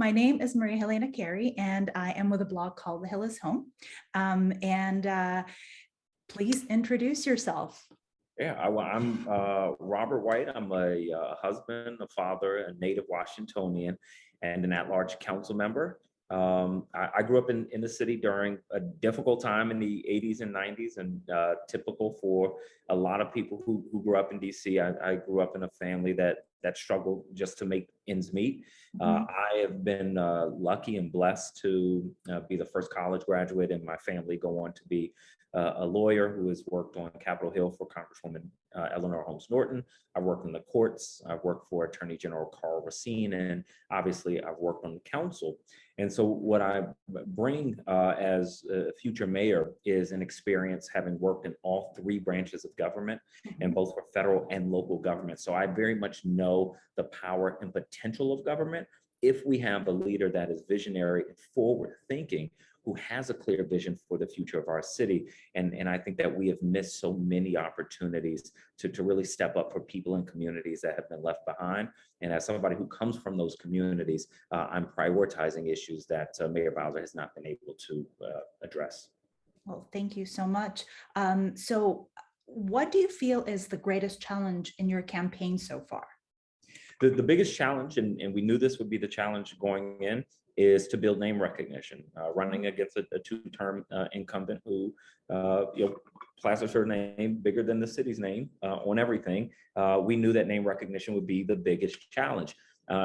My name is Maria Helena Carey, and I am with a blog called The Hill is Home. Please introduce yourself. Yeah, I'm Robert White. I'm a husband, a father, a native Washingtonian, and an at-large council member. I grew up in the city during a difficult time in the 80s and 90s, and typical for a lot of people who grew up in DC. I grew up in a family that struggled just to make ends meet. I have been lucky and blessed to be the first college graduate in my family, go on to be a lawyer who has worked on Capitol Hill for Congresswoman Eleanor Holmes Norton. I've worked in the courts. I've worked for Attorney General Carl Racine, and obviously I've worked on the council. And so what I bring as a future mayor is an experience having worked in all three branches of government, and both for federal and local government. So I very much know the power and potential of government if we have a leader that is visionary and forward thinking, who has a clear vision for the future of our city. And I think that we have missed so many opportunities to really step up for people in communities that have been left behind. And as somebody who comes from those communities, I'm prioritizing issues that Mayor Bowser has not been able to address. Well, thank you so much. So what do you feel is the greatest challenge in your campaign so far? The biggest challenge, and we knew this would be the challenge going in, is to build name recognition. Running against a two-term incumbent who plasters her name bigger than the city's name on everything. We knew that name recognition would be the biggest challenge,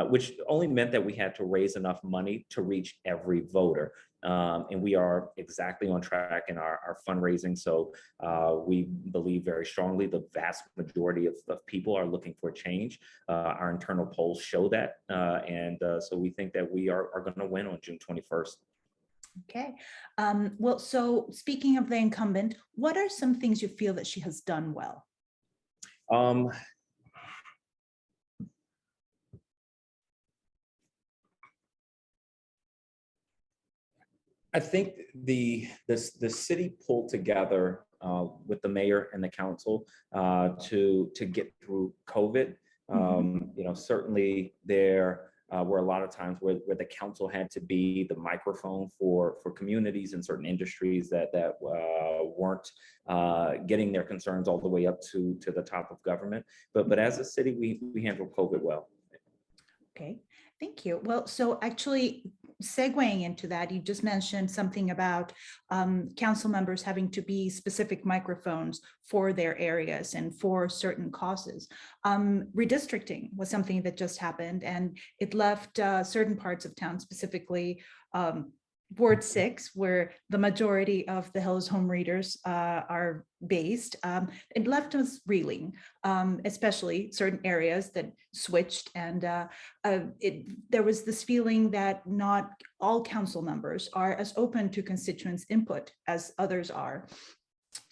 which only meant that we had to raise enough money to reach every voter. And we are exactly on track in our fundraising. So we believe very strongly the vast majority of people are looking for change. Our internal polls show that. So we think that we are going to win on June 21st. Okay. Well, so speaking of the incumbent, what are some things you feel that she has done well? I think the city pulled together with the mayor and the council to get through COVID. Certainly there were a lot of times where the council had to be the microphone for communities in certain industries that weren't getting their concerns all the way up to the top of government. But as a city, we handled COVID well. Okay, thank you. Well, so actually segueing into that, you just mentioned something about council members having to be specific microphones for their areas and for certain causes. Redistricting was something that just happened, and it left certain parts of town, specifically Ward 6, where the majority of the Hill is Home readers are based. It left us reeling, especially certain areas that switched, and there was this feeling that not all council members are as open to constituents' input as others are.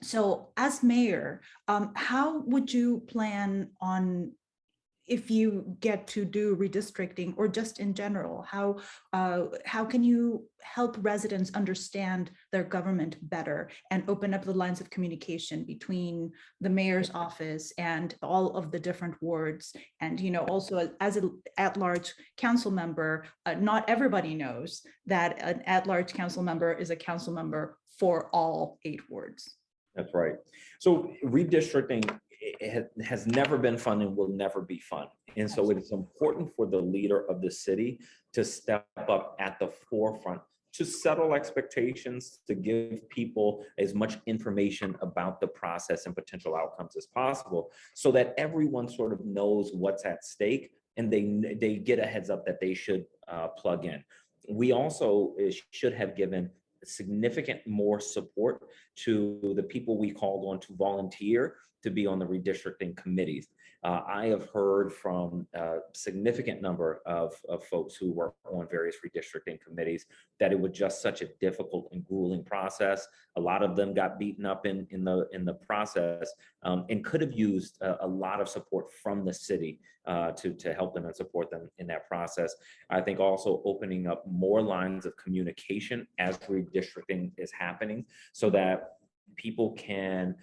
So as mayor, how would you plan on, if you get to do redistricting, or just in general, how can you help residents understand their government better and open up the lines of communication between the mayor's office and all of the different wards? And also as an at-large council member, not everybody knows that an at-large council member is a council member for all 8 wards. That's right. So redistricting, it has never been fun and will never be fun. And so it is important for the leader of the city to step up at the forefront, to settle expectations, to give people as much information about the process and potential outcomes as possible, so that everyone sort of knows what's at stake and they get a heads up that they should plug in. We also should have given significant more support to the people we called on to volunteer to be on the redistricting committees. I have heard from a significant number of folks who work on various redistricting committees that it was just such a difficult and grueling process. A lot of them got beaten up in the process, and could have used a lot of support from the city to help them and support them in that process. I think also opening up more lines of communication as redistricting is happening, so that people can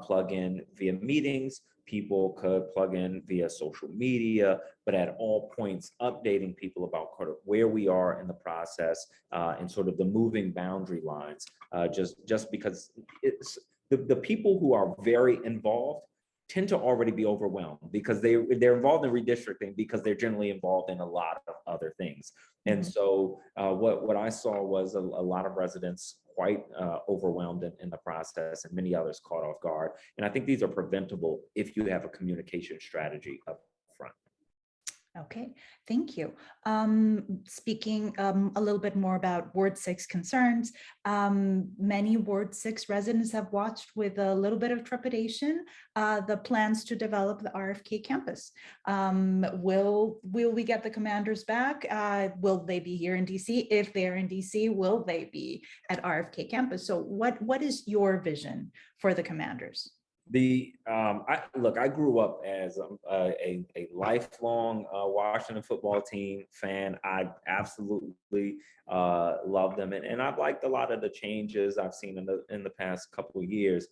plug in via meetings, people could plug in via social media, but at all points updating people about where we are in the process and sort of the moving boundary lines. Just because it's the people who are very involved tend to already be overwhelmed because they're involved in redistricting because they're generally involved in a lot of other things. And so what I saw was a lot of residents quite overwhelmed in the process, and many others caught off guard. And I think these are preventable if you have a communication strategy up front. Okay, thank you. Speaking a little bit more about Ward 6 concerns, many Ward 6 residents have watched with a little bit of trepidation the plans to develop the RFK campus. Will we get the commanders back? Will they be here in DC? If they're in DC, will they be at RFK campus? So what is your vision for the commanders? I grew up as a lifelong Washington football team fan. I absolutely love them, and I've liked a lot of the changes I've seen in the past couple of years.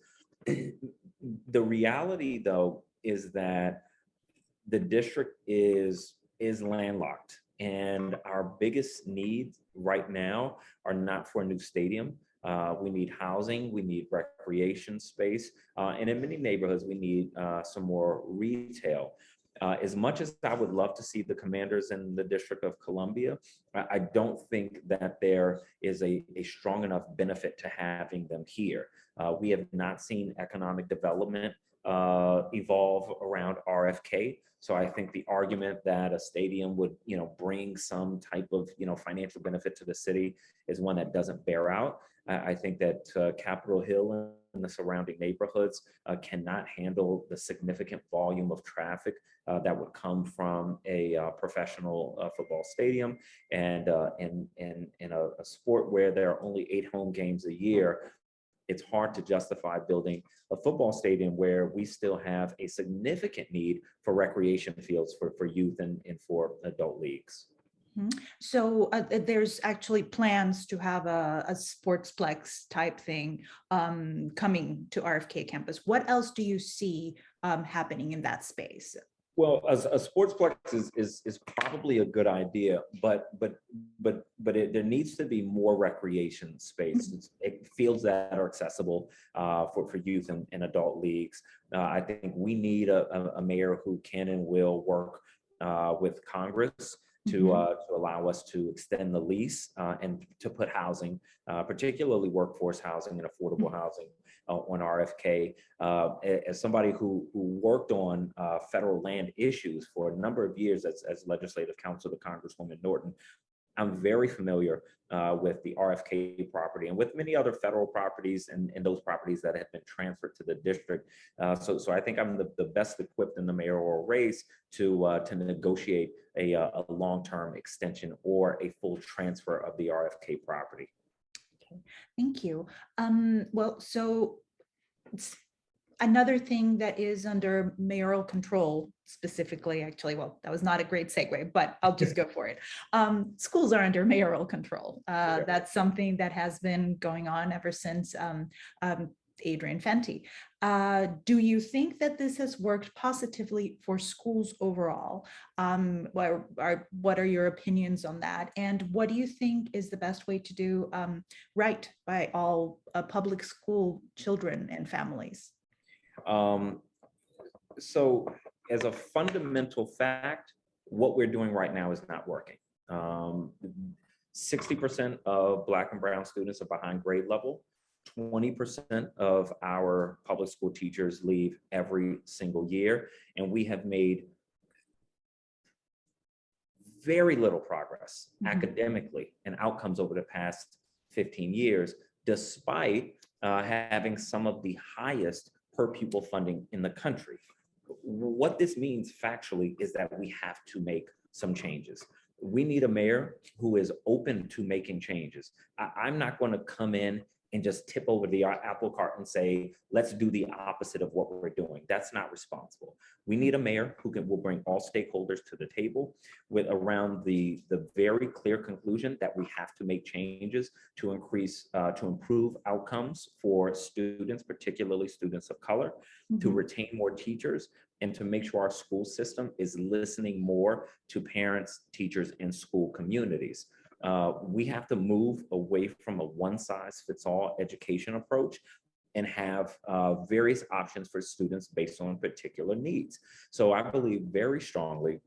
The reality, though, is that the district is landlocked, and our biggest needs right now are not for a new stadium. We need housing, we need recreation space, and in many neighborhoods, we need some more retail. As much as I would love to see the commanders in the District of Columbia, I don't think that there is a strong enough benefit to having them here. We have not seen economic development evolve around RFK. So I think the argument that a stadium would, bring some type of, financial benefit to the city is one that doesn't bear out. I think that Capitol Hill and the surrounding neighborhoods cannot handle the significant volume of traffic that would come from a professional football stadium, and in a sport where there are only 8 home games a year. It's hard to justify building a football stadium where we still have a significant need for recreation fields for youth and for adult leagues. So there's actually plans to have a sportsplex type thing coming to RFK campus. What else do you see happening in that space? Well, a sportsplex is probably a good idea, but there needs to be more recreation space. Fields that are accessible for youth and adult leagues. I think we need a mayor who can and will work with Congress to allow us to extend the lease and to put housing, particularly workforce housing and affordable housing on RFK. As somebody who worked on federal land issues for a number of years as legislative counsel to Congresswoman Norton, I'm very familiar with the RFK property and with many other federal properties and those properties that have been transferred to the district. So I think I'm the best equipped in the mayoral race to negotiate a long-term extension or a full transfer of the RFK property. Okay, thank you. Well, so another thing that is under mayoral control specifically, actually, well, that was not a great segue, but I'll just go for it. Schools are under mayoral control. That's something that has been going on ever since Adrian Fenty. Do you think that this has worked positively for schools overall? What are your opinions on that? And what do you think is the best way to do right by all public school children and families? So as a fundamental fact, what we're doing right now is not working. 60% of Black and brown students are behind grade level. 20% of our public school teachers leave every single year, and we have made very little progress academically and outcomes over the past 15 years, despite having some of the highest per pupil funding in the country. What this means factually is that we have to make some changes. We need a mayor who is open to making changes. I'm not going to come in and just tip over the apple cart and say, let's do the opposite of what we're doing. That's not responsible. We need a mayor who will bring all stakeholders to the table with around the very clear conclusion that we have to make changes to improve outcomes for students, particularly students of color, to retain more teachers, and to make sure our school system is listening more to parents, teachers, and school communities. We have to move away from a one-size-fits-all education approach and have various options for students based on particular needs. So I believe very strongly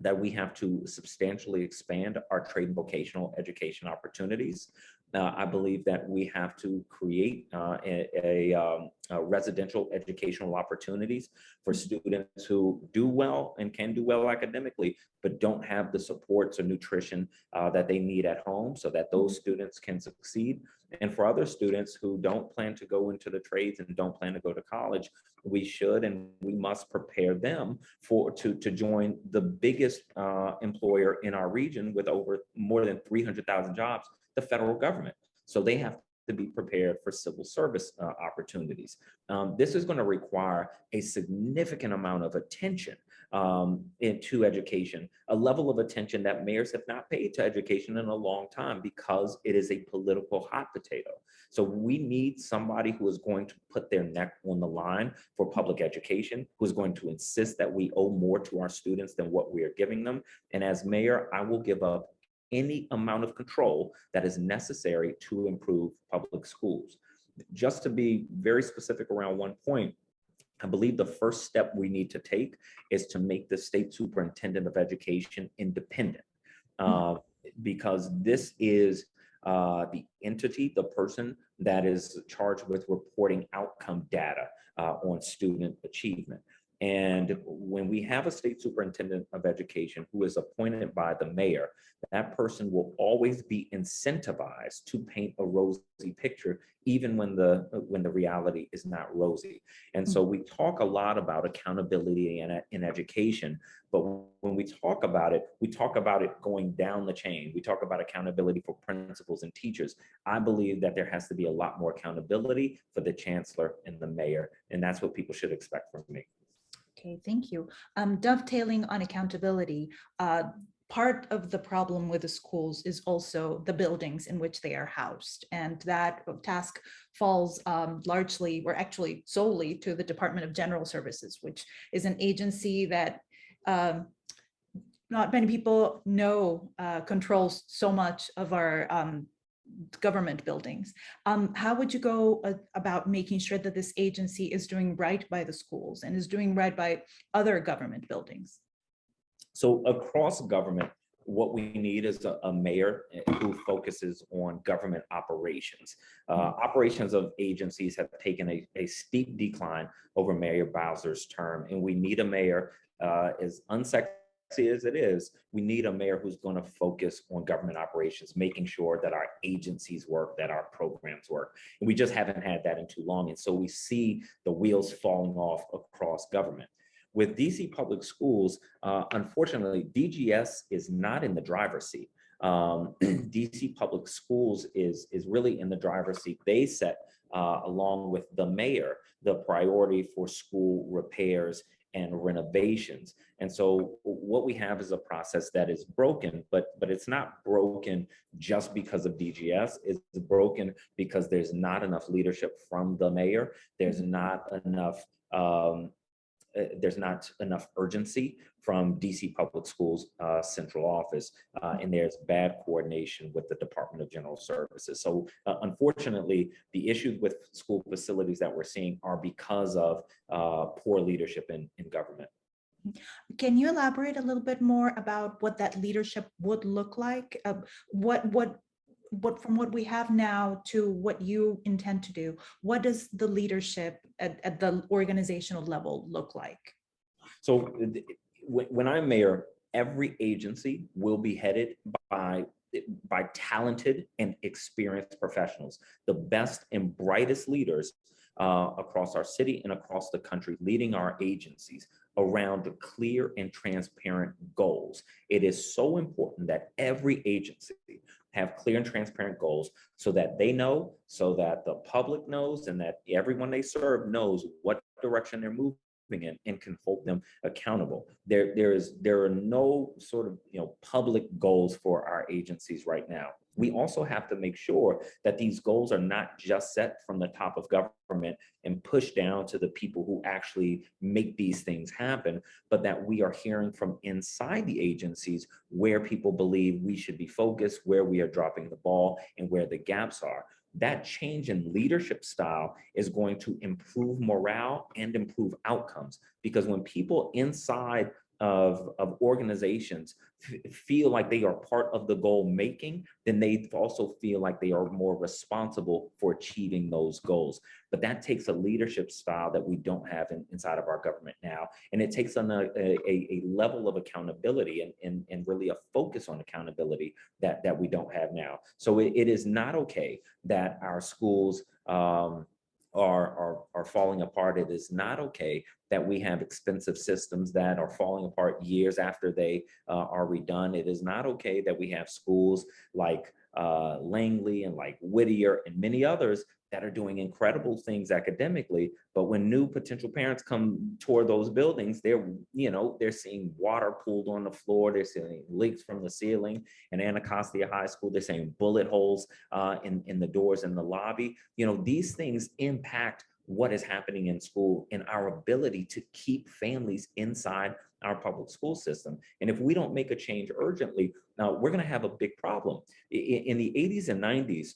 that we have to substantially expand our trade and vocational education opportunities. I believe that we have to create a residential educational opportunities for students who do well and can do well academically, but don't have the supports or nutrition that they need at home, so that those students can succeed. And for other students who don't plan to go into the trades and don't plan to go to college, we should and we must prepare them to join the biggest employer in our region with over more than 300,000 jobs, the federal government. So they have to be prepared for civil service opportunities. This is going to require a significant amount of attention into education, a level of attention that mayors have not paid to education in a long time because it is a political hot potato. So we need somebody who is going to put their neck on the line for public education, who is going to insist that we owe more to our students than what we are giving them. And as mayor, I will give up any amount of control that is necessary to improve public schools. Just to be very specific around one point, I believe the first step we need to take is to make the state superintendent of education independent, because this is the entity, the person that is charged with reporting outcome data on student achievement. And when we have a state superintendent of education who is appointed by the mayor, that person will always be incentivized to paint a rosy picture, even when the reality is not rosy. And so we talk a lot about accountability in education, but when we talk about it going down the chain. We talk about accountability for principals and teachers. I believe that there has to be a lot more accountability for the chancellor and the mayor, and that's what people should expect from me. Okay, thank you. Dovetailing on accountability, part of the problem with the schools is also the buildings in which they are housed. And that task falls largely, or actually solely, to the Department of General Services, which is an agency that not many people know controls so much of our government buildings. How would you go about making sure that this agency is doing right by the schools and is doing right by other government buildings? So across government, what we need is a mayor who focuses on government operations. Operations of agencies have taken a steep decline over Mayor Bowser's term, and we need a mayor, as unsexy as it is, we need a mayor who's going to focus on government operations, making sure that our agencies work, that our programs work. And we just haven't had that in too long. And so we see the wheels falling off across government. With DC Public Schools, unfortunately, DGS is not in the driver's seat. DC Public Schools is really in the driver's seat. They set, along with the mayor, the priority for school repairs and renovations. And so what we have is a process that is broken, but it's not broken just because of DGS. It's broken because there's not enough leadership from the mayor. There's not enough urgency from DC Public Schools central office, and there's bad coordination with the Department of General Services. So unfortunately, the issues with school facilities that we're seeing are because of poor leadership in government. Can you elaborate a little bit more about what that leadership would look like? What from what we have now to what you intend to do, what does the leadership at the organizational level look like? So when I'm mayor, every agency will be headed by talented and experienced professionals, the best and brightest leaders across our city and across the country, leading our agencies around clear and transparent goals. It is so important that every agency have clear and transparent goals so that they know, so that the public knows, and that everyone they serve knows what direction they're moving in and can hold them accountable. There are no sort of public goals for our agencies right now. We also have to make sure that these goals are not just set from the top of government and pushed down to the people who actually make these things happen, but that we are hearing from inside the agencies where people believe we should be focused, where we are dropping the ball, and where the gaps are. That change in leadership style is going to improve morale and improve outcomes, because when people inside of organizations feel like they are part of the goal making, then they also feel like they are more responsible for achieving those goals. But that takes a leadership style that we don't have inside of our government now. And it takes on a level of accountability and really a focus on accountability that we don't have now. So it is not okay that our schools are falling apart. It is not okay that we have expensive systems that are falling apart years after they are redone. It is not okay that we have schools like Langley and like Whittier and many others that are doing incredible things academically, but when new potential parents come toward those buildings, they're seeing water pooled on the floor, they're seeing leaks from the ceiling. In Anacostia High School, they're saying bullet holes in the doors in the lobby. These things impact what is happening in school and our ability to keep families inside our public school system. And if we don't make a change urgently, now we're going to have a big problem. In the 80s and 90s,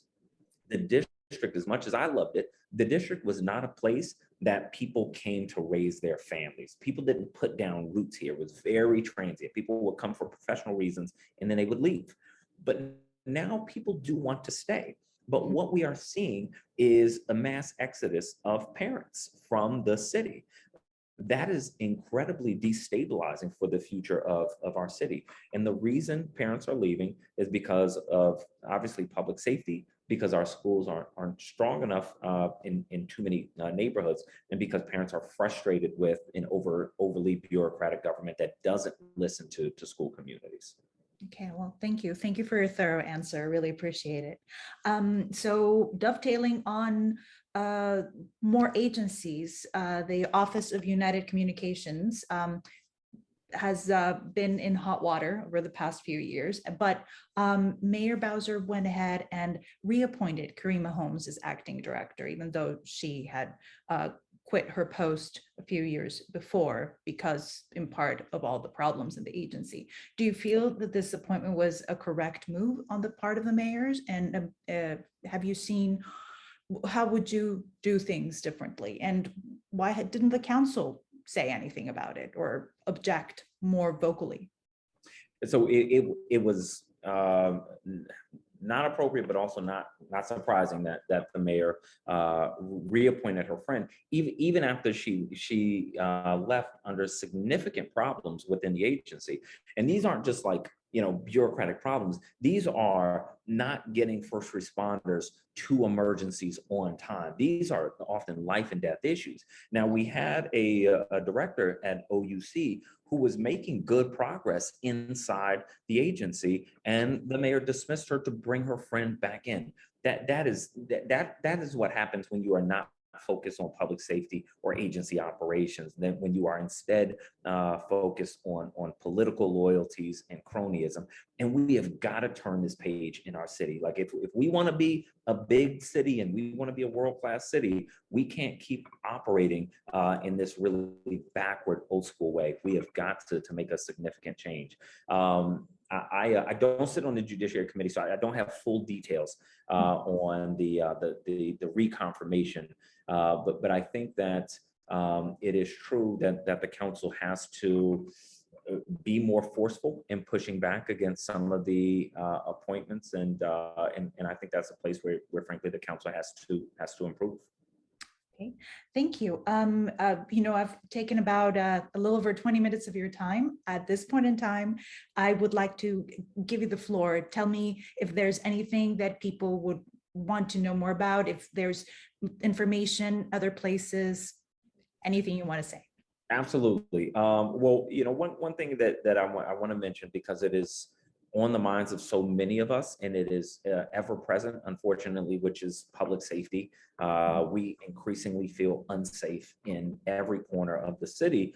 the district, as much as I loved it, the district was not a place that people came to raise their families. People didn't put down roots here. It was very transient. People would come for professional reasons and then they would leave. But now people do want to stay. But what we are seeing is a mass exodus of parents from the city. That is incredibly destabilizing for the future of our city. And the reason parents are leaving is because of obviously public safety, because our schools aren't strong enough in too many neighborhoods, and because parents are frustrated with an overly bureaucratic government that doesn't listen to school communities. Okay, well, thank you. Thank you for your thorough answer. I really appreciate it. So dovetailing on more agencies, the Office of United Communications has been in hot water over the past few years, but Mayor Bowser went ahead and reappointed Karima Holmes as acting director, even though she had quit her post a few years before because in part of all the problems in the agency. Do you feel that this appointment was a correct move on the part of the mayors? And have you seen, how would you do things differently? And why didn't the council say anything about it or object more vocally? So it was not appropriate, but also not surprising that the mayor reappointed her friend, even after she left under significant problems within the agency. And these aren't just like bureaucratic problems. These are not getting first responders to emergencies on time. These are often life and death issues. Now, we had a director at OUC who was making good progress inside the agency, and the mayor dismissed her to bring her friend back in. That is what happens when you are not focused on public safety or agency operations, then when you are instead focused on political loyalties and cronyism. And we have got to turn this page in our city. Like if we want to be a big city and we want to be a world-class city, we can't keep operating in this really backward, old school way. We have got to make a significant change. I don't sit on the Judiciary Committee, so I don't have full details on the reconfirmation. But I think that it is true that the council has to be more forceful in pushing back against some of the appointments, and I think that's a place where frankly the council has to improve. Okay, thank you. I've taken about a little over 20 minutes of your time. At this point in time, I would like to give you the floor. Tell me if there's anything that people would want to know more about, if there's information, other places, anything you want to say. Absolutely. Well, one thing that I want to mention, because it is on the minds of so many of us, and it is ever present, unfortunately, which is public safety. We increasingly feel unsafe in every corner of the city,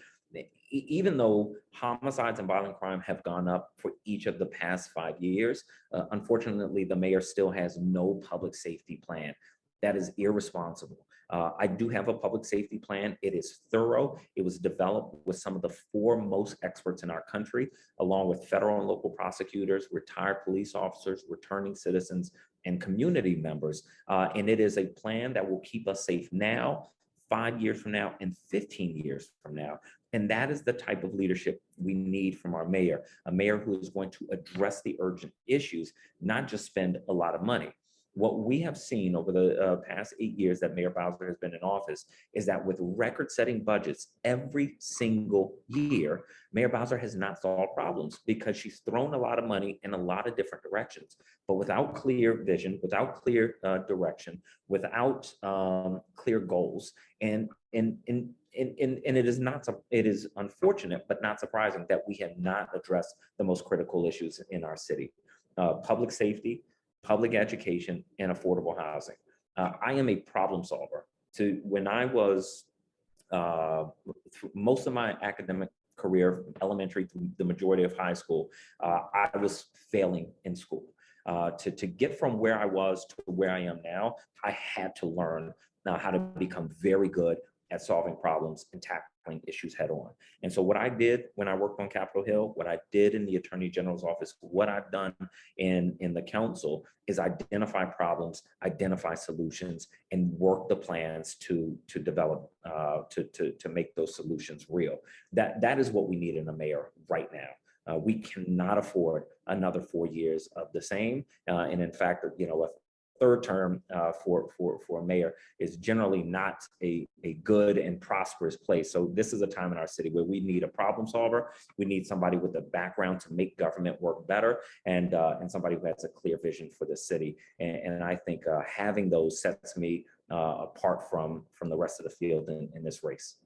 even though homicides and violent crime have gone up for each of the past 5 years. Unfortunately, the mayor still has no public safety plan. That is irresponsible. I do have a public safety plan. It is thorough. It was developed with some of the foremost experts in our country, along with federal and local prosecutors, retired police officers, returning citizens, and community members. And it is a plan that will keep us safe now, 5 years from now, and 15 years from now. And that is the type of leadership we need from our mayor, a mayor who is going to address the urgent issues, not just spend a lot of money. What we have seen over the past 8 years that Mayor Bowser has been in office is that with record-setting budgets every single year, Mayor Bowser has not solved problems because she's thrown a lot of money in a lot of different directions, but without clear vision, without clear direction, without clear goals, and it is not, it is unfortunate, but not surprising that we have not addressed the most critical issues in our city: public safety, public education, and affordable housing. I am a problem solver. When I was most of my academic career, from elementary to the majority of high school, I was failing in school. To get from where I was to where I am now, I had to learn how to become very good at solving problems and tackling issues head on. And so what I did when I worked on Capitol Hill, what I did in the Attorney General's office, what I've done in the council is identify problems, identify solutions, and work the plans to develop, to make those solutions real. That is what we need in a mayor right now. We cannot afford another 4 years of the same. And in fact, a third term for a mayor is generally not a good and prosperous place. So this is a time in our city where we need a problem solver. We need somebody with a background to make government work better, and somebody who has a clear vision for the city. And I think having those sets me apart from the rest of the field in this race.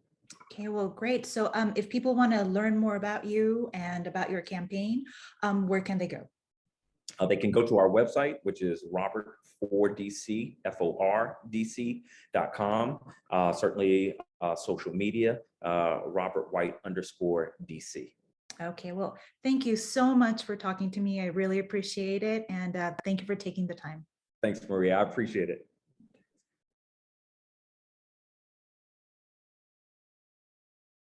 Okay, well, great. So if people want to learn more about you and about your campaign, where can they go? They can go to our website, which is Robert4DC, FORDC.com. Certainly social media, Robert White _DC. Okay, well, thank you so much for talking to me. I really appreciate it. And thank you for taking the time. Thanks, Maria. I appreciate it.